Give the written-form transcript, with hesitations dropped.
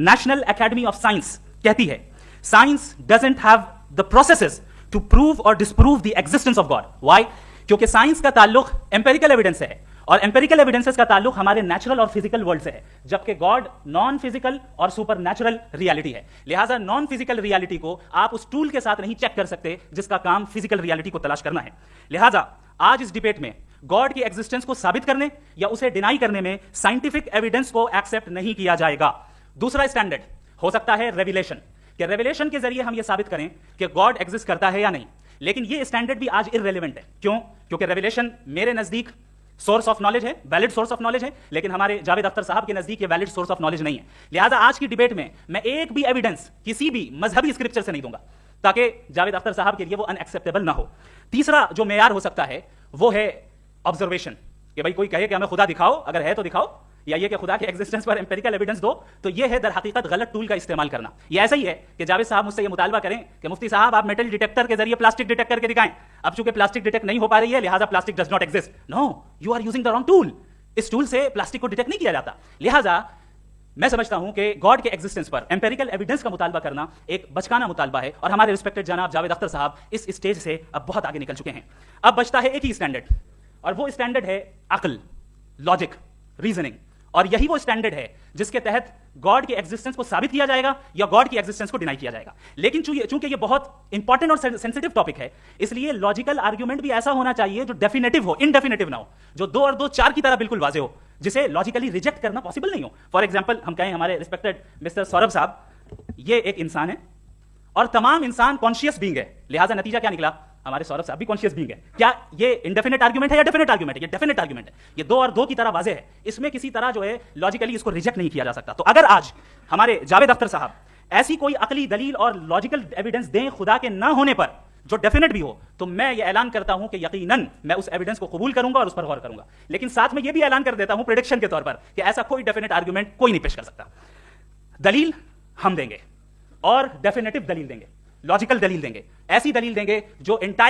National academy of science کہتی ہے science doesn't have the processes to prove or disprove the existence of God. Why? کیونکہ science کا تعلق empirical evidence سے ہے اور امپیریکل ایویڈنسز کا تعلق ہمارے نیچرل اور فزیکل ورلڈ سے ہے، جبکہ گاڈ نان فزیکل اور سپر نیچرل ریالٹی ہے. لہٰذا نان فزیکل ریالٹی کو آپ اس ٹول کے ساتھ نہیں چیک کر سکتے جس کا کام فزیکل ریالٹی کو تلاش کرنا ہے. لہٰذا آج اس ڈیبیٹ میں گاڈ کی ایگزسٹنس کو ثابت کرنے یا اسے ڈینائی کرنے میں سائنٹیفک ایویڈنس کو ایکسیپٹ نہیں کیا جائے گا. دوسرا اسٹینڈرڈ ہو سکتا ہے ریویلیشن، کہ ریویلیشن کے ذریعے ہم یہ ثابت کریں کہ گاڈ ایگزسٹ کرتا ہے یا نہیں. لیکن یہ اسٹینڈرڈ بھی آج ارریلیونٹ ہے. کیوں؟ کیونکہ ریویلیشن میرے نزدیک سورس آف نالج ہے، ویلڈ سورس آف نالج ہے، لیکن ہمارے جاوید اختر صاحب کے نزدیک یہ ویلڈ سورس آف نالج نہیں ہے. لہٰذا آج کی ڈیبیٹ میں میں ایک بھی ایویڈنس کسی بھی مذہبی اسکرپچر سے نہیں دوں گا تاکہ جاوید اختر صاحب کے لیے وہ ان ایکسیپٹیبل نہ ہو. تیسرا جو معیار ہو سکتا ہے وہ ہے آبزرویشن، کہ بھائی کوئی کہے کہ ہمیں خدا دکھاؤ، اگر ہے تو دکھاؤ، یا یہ کہ خدا کے ایگزسٹنس پر امپیریکل ایویڈنس دو، تو یہ ہے در حقیقت غلط ٹول کا استعمال کرنا. یہ ایسا ہی ہے کہ جاوید صاحب مجھ سے یہ مطالبہ کریں کہ مفتی صاحب آپ میٹل ڈیٹیکٹر کے ذریعے پلاسٹک ڈیٹیکٹ کر کے دکھائیں. اب چونکہ پلاسٹک ڈیٹیکٹ نہیں ہو پا رہی ہے لہٰذا plastic does not exist. No, you are using the wrong tool. اس ٹول سے پلاسٹک کو ڈیٹیکٹ نہیں کیا جاتا. لہٰذا میں سمجھتا ہوں کہ گاڈ کے ایگزسٹنس پر امپیریکل ایویڈنس کا مطالبہ کرنا ایک بچکانہ مطالبہ ہے، اور ہمارے ریسپیکٹڈ جناب جاوید اختر صاحب اس اسٹیج سے اب بہت آگے نکل چکے ہیں. اب بچتا ہے ایک ہی اسٹینڈرڈ، اور وہ اسٹینڈرڈ ہے عقل، لاجک، ریزننگ. اور یہی وہ اسٹینڈرڈ ہے جس کے تحت گاڈ کی ایگزسٹنس کو ثابت کیا جائے گا یا گاڈ کی ایگزسٹنس کو ڈینائی کیا جائے گا. لیکن چونکہ یہ بہت انپورٹنٹ اور سینسٹیو ٹاپک ہے، اس لیے لاجیکل آرگیومنٹ بھی ایسا ہونا چاہیے جو ڈیفینیٹو ہو، انڈیفینیٹو نہ ہو، جو 2 اور 2 4 کی طرح بالکل واضح ہو، جسے لاجیکلی ریجیکٹ کرنا پاسبل نہیں ہو. فار ایگزامپل ہم کہیں ہمارے ریسپیکٹڈ مسٹر سوربھ صاحب یہ ایک انسان ہے اور تمام انسان کانشیس بینگ ہے، لہٰذا نتیجہ کیا نکلا؟ ہمارے سوربھ صاحب بھی کانشیس بینگ ہے. کیا یہ انڈیفینٹ آرگیومنٹ ہے یا ڈیفینٹ آرگیومنٹ ہے؟ یہ ڈیفینٹ آرگیومنٹ ہے. یہ 2 اور 2 کی طرح واضح ہے، اس میں کسی طرح جو ہے لاجیکلی اس کو ریجیکٹ نہیں کیا جا سکتا. تو اگر آج ہمارے جاوید اختر صاحب ایسی کوئی عقلی دلیل اور لاجیکل ایویڈنس دیں خدا کے نہ ہونے پر جو ڈیفینٹ بھی ہو، تو میں یہ اعلان کرتا ہوں کہ یقیناً میں اس ایویڈنس کو قبول کروں گا اور اس پر غور کروں گا. لیکن ساتھ میں یہ بھی اعلان کر دیتا ہوں پریڈکشن کے طور پر کہ ایسا کوئی ڈیفینٹ آرگیومنٹ کوئی نہیں پیش کر سکتا. دلیل ہم دیں گے اور ڈیفینیٹو دلیل دیں گے، لاجیکل دلیل دیں گے، ایسی دلیل دیں گے جو انٹائر